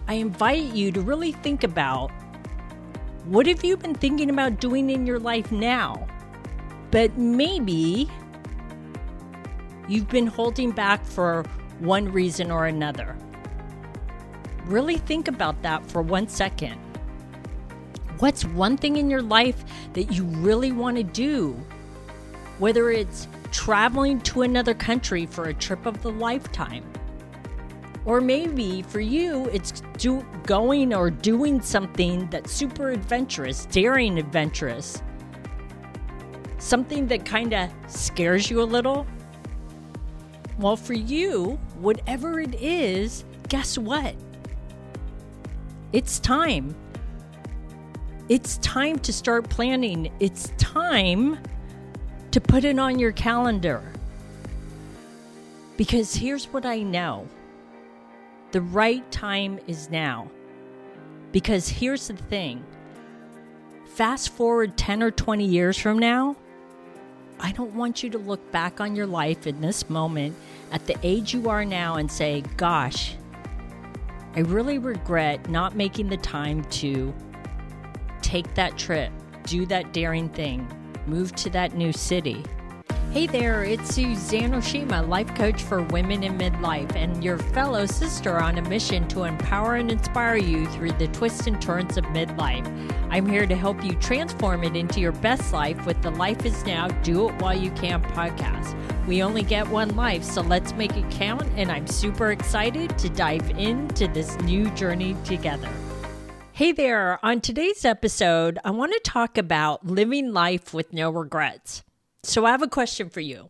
I invite you to really think about, what have you been thinking about doing in your life now? But maybe you've been holding back for one reason or another. Really think about that for 1 second. What's one thing in your life that you really want to do? Whether it's traveling to another country for a trip of the lifetime. Or maybe for you, it's going or doing something that's super adventurous, daring adventurous. Something that kind of scares you a little. Well, for you, whatever it is, guess what? It's time. It's time to start planning. It's time to put it on your calendar. Because here's what I know. The right time is now. Because here's the thing. Fast forward 10 or 20 years from now, I don't want you to look back on your life in this moment at the age you are now and say, gosh, I really regret not making the time to take that trip, do that daring thing, move to that new city. Hey there, it's Suzanne Oshima, life coach for women in midlife, and your fellow sister on a mission to empower and inspire you through the twists and turns of midlife. I'm here to help you transform it into your best life with the Life Is Now, Do It While You Can podcast. We only get one life, so let's make it count, and I'm super excited to dive into this new journey together. Hey there, on today's episode, I want to talk about living life with no regrets. So I have a question for you.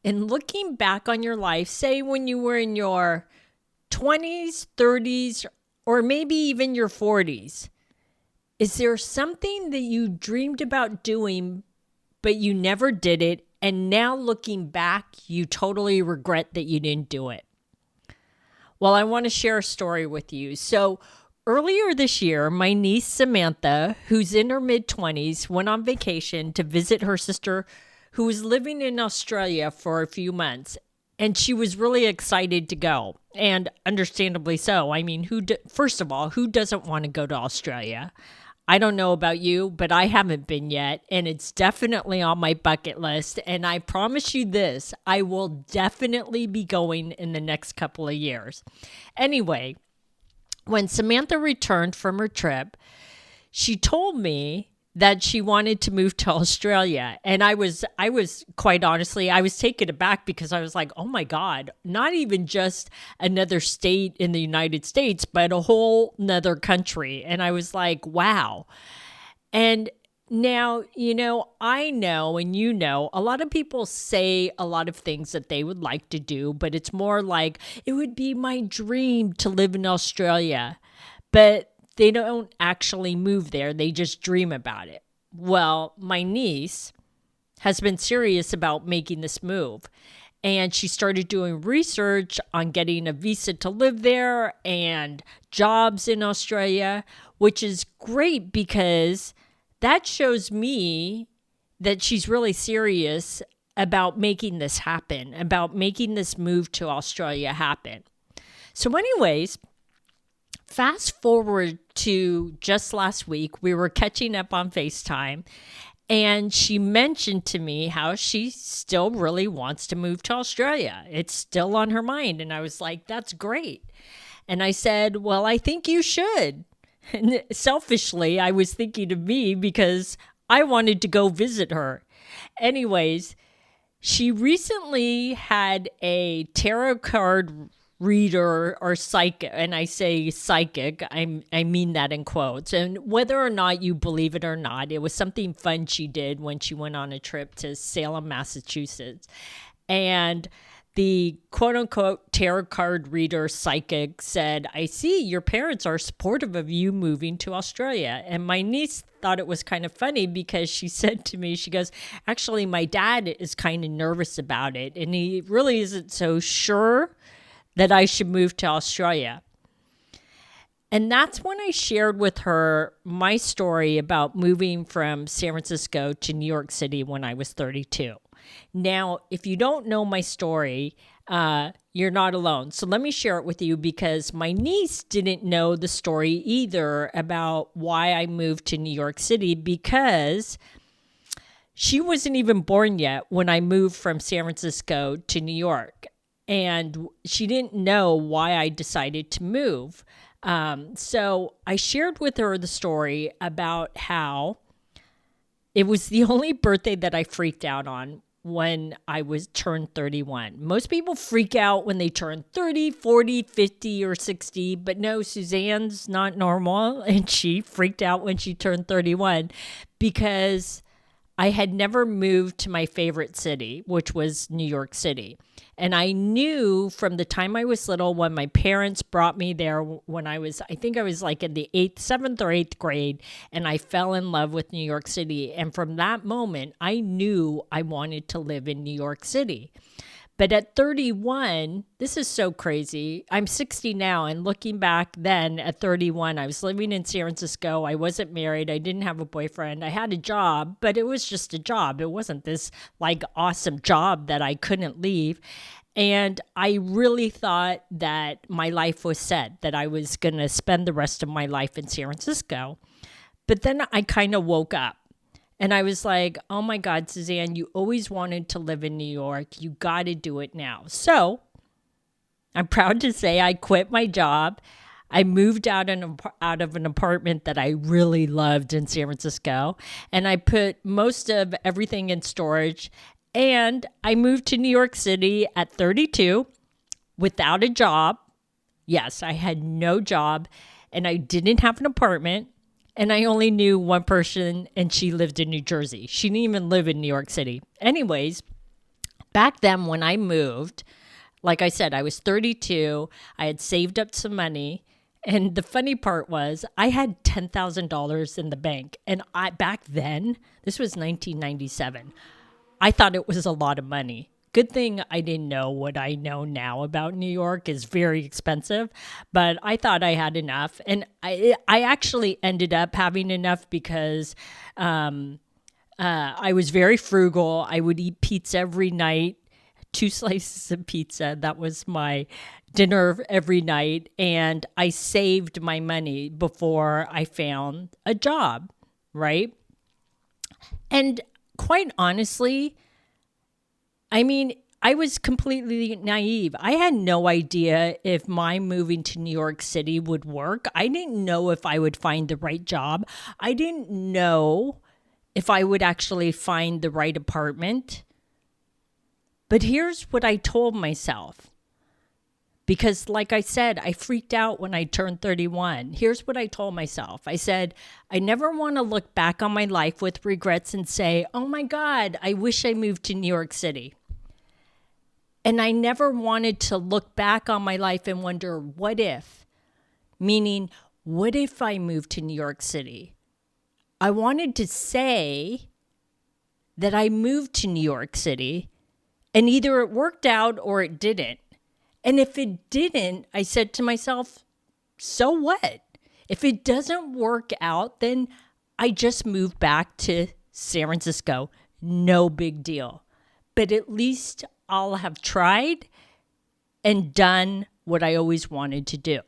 In looking back on your life, say when you were in your 20s, 30s, or maybe even your 40s, is there something that you dreamed about doing, but you never did it, and now looking back, you totally regret that you didn't do it? Well, I want to share a story with you. So earlier this year, my niece Samantha, who's in her mid-20s, went on vacation to visit her sister who was living in Australia for a few months. And she was really excited to go, and understandably so. I mean, first of all, who doesn't want to go to Australia? I don't know about you, but I haven't been yet, and it's definitely on my bucket list. And I promise you this, I will definitely be going in the next couple of years. Anyway, when Samantha returned from her trip, she told me that she wanted to move to Australia. And I was quite honestly, I was taken aback because I was like, oh my God, not even just another state in the United States, but a whole nother country. And I was like, wow. And now, I know, and a lot of people say a lot of things that they would like to do, but it's more like, it would be my dream to live in Australia. But they don't actually move there. They just dream about it. Well, my niece has been serious about making this move. And she started doing research on getting a visa to live there and jobs in Australia, which is great because that shows me that she's really serious about making this happen, about making this move to Australia happen. So anyways, fast forward to just last week, we were catching up on FaceTime, and she mentioned to me how she still really wants to move to Australia. It's still on her mind. And I was like, that's great. And I said, well, I think you should. And selfishly, I was thinking of me because I wanted to go visit her. Anyways, she recently had a tarot card reader or psychic, and I say psychic, I mean that in quotes. And whether or not you believe it or not, it was something fun she did when she went on a trip to Salem, Massachusetts. And the quote-unquote tarot card reader psychic said, I see your parents are supportive of you moving to Australia. And my niece thought it was kind of funny because she said to me, she goes, actually, my dad is kind of nervous about it. And he really isn't so sure that I should move to Australia. And that's when I shared with her my story about moving from San Francisco to New York City when I was 32. Now, if you don't know my story, you're not alone. So let me share it with you because my niece didn't know the story either about why I moved to New York City because she wasn't even born yet when I moved from San Francisco to New York. And she didn't know why I decided to move. So I shared with her the story about how it was the only birthday that I freaked out on when I was turned 31. Most people freak out when they turn 30, 40, 50, or 60, but no, Suzanne's not normal, and she freaked out when she turned 31 because I had never moved to my favorite city, which was New York City. And I knew from the time I was little when my parents brought me there when I think I was like in the 7th or 8th grade, and I fell in love with New York City. And from that moment, I knew I wanted to live in New York City. But at 31, this is so crazy. I'm 60 now, and looking back then at 31, I was living in San Francisco. I wasn't married. I didn't have a boyfriend. I had a job, but it was just a job. It wasn't this like awesome job that I couldn't leave. And I really thought that my life was set, that I was going to spend the rest of my life in San Francisco. But then I kind of woke up. And I was like, oh my God, Suzanne, you always wanted to live in New York. You got to do it now. So I'm proud to say I quit my job. I moved out of an apartment that I really loved in San Francisco. And I put most of everything in storage. And I moved to New York City at 32 without a job. Yes, I had no job and I didn't have an apartment. And I only knew one person, and she lived in New Jersey. She didn't even live in New York City. Anyways, back then when I moved, like I said, I was 32. I had saved up some money. And the funny part was I had $10,000 in the bank. And back then, this was 1997, I thought it was a lot of money. Good thing I didn't know what I know now about New York is very expensive, but I thought I had enough. And I actually ended up having enough because I was very frugal. I would eat pizza every night, 2 slices of pizza. That was my dinner every night. And I saved my money before I found a job, right? And quite honestly, I mean, I was completely naive. I had no idea if my moving to New York City would work. I didn't know if I would find the right job. I didn't know if I would actually find the right apartment. But here's what I told myself. Because like I said, I freaked out when I turned 31. Here's what I told myself. I said, I never want to look back on my life with regrets and say, oh my God, I wish I moved to New York City. And I never wanted to look back on my life and wonder, what if? Meaning, what if I moved to New York City? I wanted to say that I moved to New York City and either it worked out or it didn't. And if it didn't, I said to myself, so what? If it doesn't work out, then I just moved back to San Francisco. No big deal. But at least I'll have tried and done what I always wanted to do.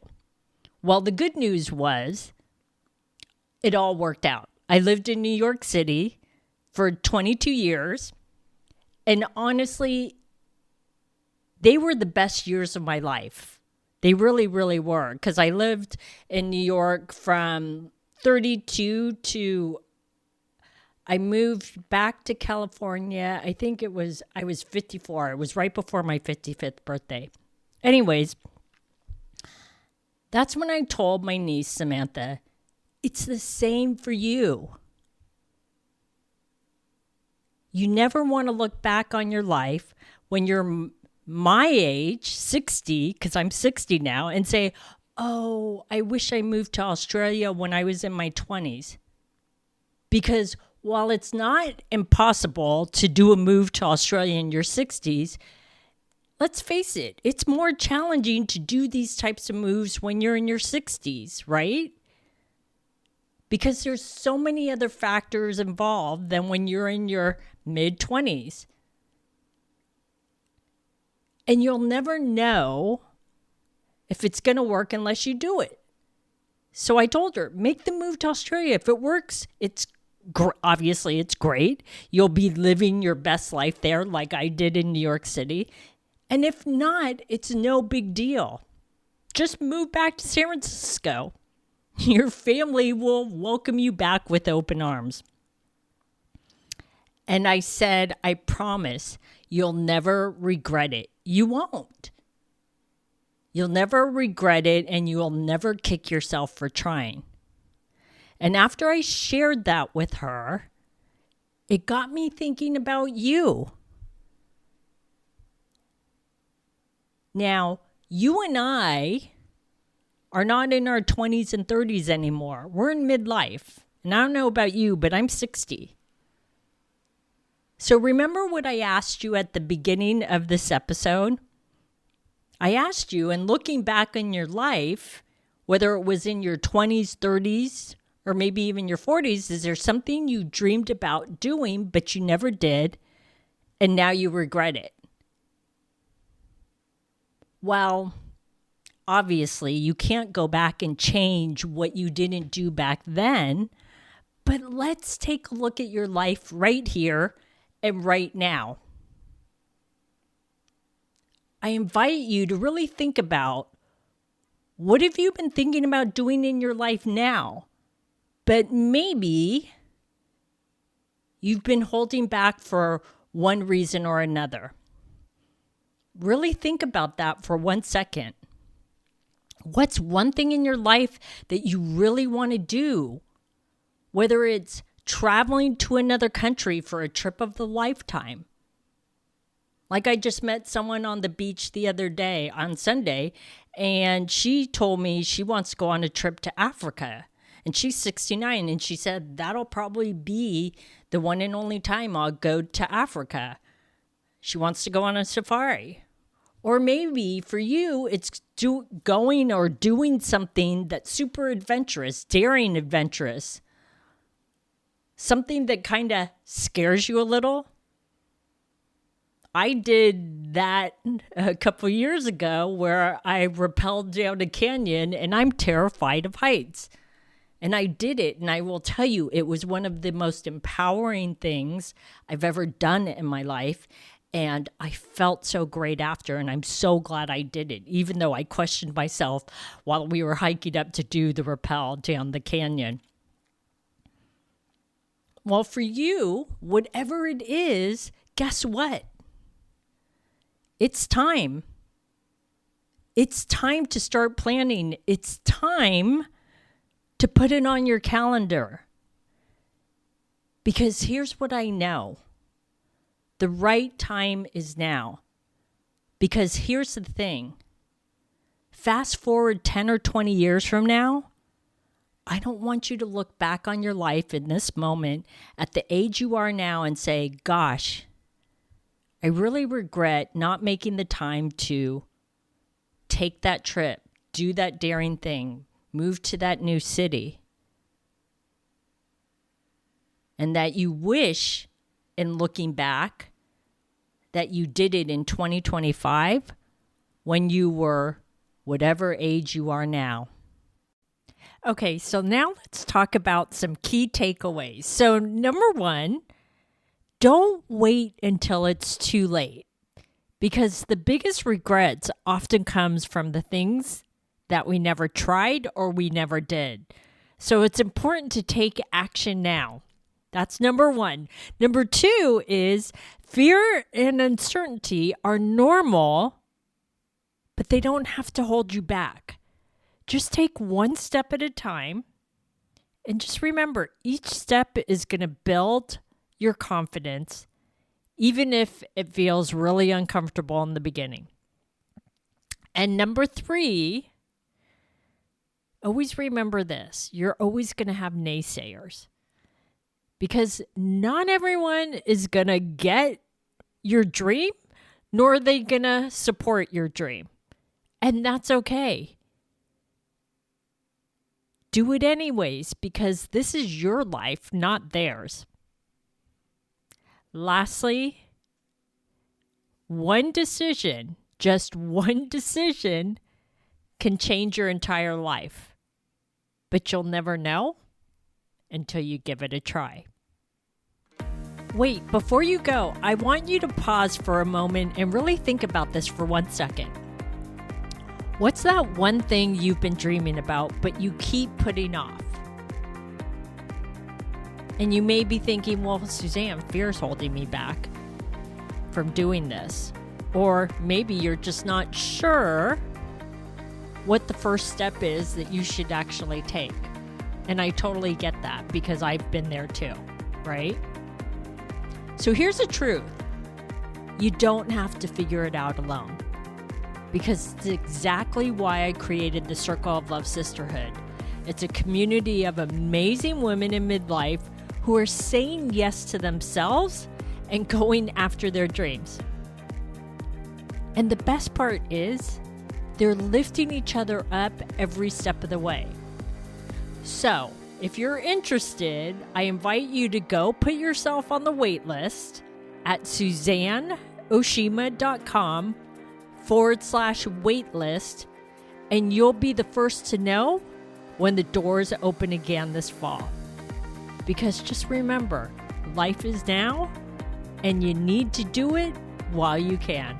Well, the good news was it all worked out. I lived in New York City for 22 years. And honestly, they were the best years of my life. They really, really were. Because I lived in New York from 32 to I moved back to California. I think I was 54. It was right before my 55th birthday. Anyways, that's when I told my niece, Samantha, it's the same for you. You never want to look back on your life when you're my age, 60, because I'm 60 now, and say, oh, I wish I moved to Australia when I was in my 20s. Because while it's not impossible to do a move to Australia in your 60s, let's face it, it's more challenging to do these types of moves when you're in your 60s, right? Because there's so many other factors involved than when you're in your mid-20s. And you'll never know if it's going to work unless you do it. So I told her, make the move to Australia. If it works, obviously it's great. You'll be living your best life there like I did in New York City. And if not, it's no big deal. Just move back to San Francisco. Your family will welcome you back with open arms. And I said, I promise you'll never regret it. You won't. You'll never regret it, and you'll never kick yourself for trying. And after I shared that with her, it got me thinking about you. Now, you and I are not in our 20s and 30s anymore. We're in midlife. And I don't know about you, but I'm 60. So remember what I asked you at the beginning of this episode? I asked you, and looking back in your life, whether it was in your 20s, 30s, or maybe even your 40s, is there something you dreamed about doing, but you never did, and now you regret it? Well, obviously, you can't go back and change what you didn't do back then, but let's take a look at your life right here and right now. I invite you to really think about, what have you been thinking about doing in your life now? But maybe you've been holding back for one reason or another. Really think about that for 1 second. What's one thing in your life that you really want to do? Whether it's traveling to another country for a trip of the lifetime. Like I just met someone on the beach the other day on Sunday, and she told me she wants to go on a trip to Africa. And she's 69, and she said that'll probably be the one and only time I'll go to Africa. She wants to go on a safari. Or maybe for you, it's going or doing something that's super adventurous, daring adventurous. Something that kind of scares you a little. I did that a couple years ago where I rappelled down a canyon, and I'm terrified of heights. And I did it, and I will tell you, it was one of the most empowering things I've ever done in my life. And I felt so great after, and I'm so glad I did it, even though I questioned myself while we were hiking up to do the rappel down the canyon. Well, for you, whatever it is, guess what? It's time. It's time to start planning. It's time to put it on your calendar. Because here's what I know. The right time is now. Because here's the thing. Fast forward 10 or 20 years from now, I don't want you to look back on your life in this moment at the age you are now and say, gosh, I really regret not making the time to take that trip, do that daring thing, move to that new city. And that you wish, in looking back, that you did it in 2025 when you were whatever age you are now. Okay, so now let's talk about some key takeaways. So number one, don't wait until it's too late, because the biggest regrets often comes from the things that we never tried or we never did. So it's important to take action now. That's number one. Number two is fear and uncertainty are normal, but they don't have to hold you back. Just take one step at a time. And just remember, each step is going to build your confidence, even if it feels really uncomfortable in the beginning. And number three, always remember this. You're always going to have naysayers. Because not everyone is going to get your dream, nor are they going to support your dream. And that's okay. Do it anyways, because this is your life, not theirs. Lastly, one decision Just one decision can change your entire life. But you'll never know until you give it a try. Wait, before you go, I want you to pause for a moment and really think about this for 1 second. What's that one thing you've been dreaming about, but you keep putting off? And you may be thinking, well, Suzanne, fear's holding me back from doing this. Or maybe you're just not sure what the first step is that you should actually take. And I totally get that because I've been there too, right? So here's the truth. You don't have to figure it out alone. Because it's exactly why I created the Circle of Love Sisterhood. It's a community of amazing women in midlife who are saying yes to themselves and going after their dreams. And the best part is, they're lifting each other up every step of the way. So, if you're interested, I invite you to go put yourself on the wait list at SuzanneOshima.com/waitlist, and you'll be the first to know when the doors open again this fall. Because just remember, life is now, and you need to do it while you can.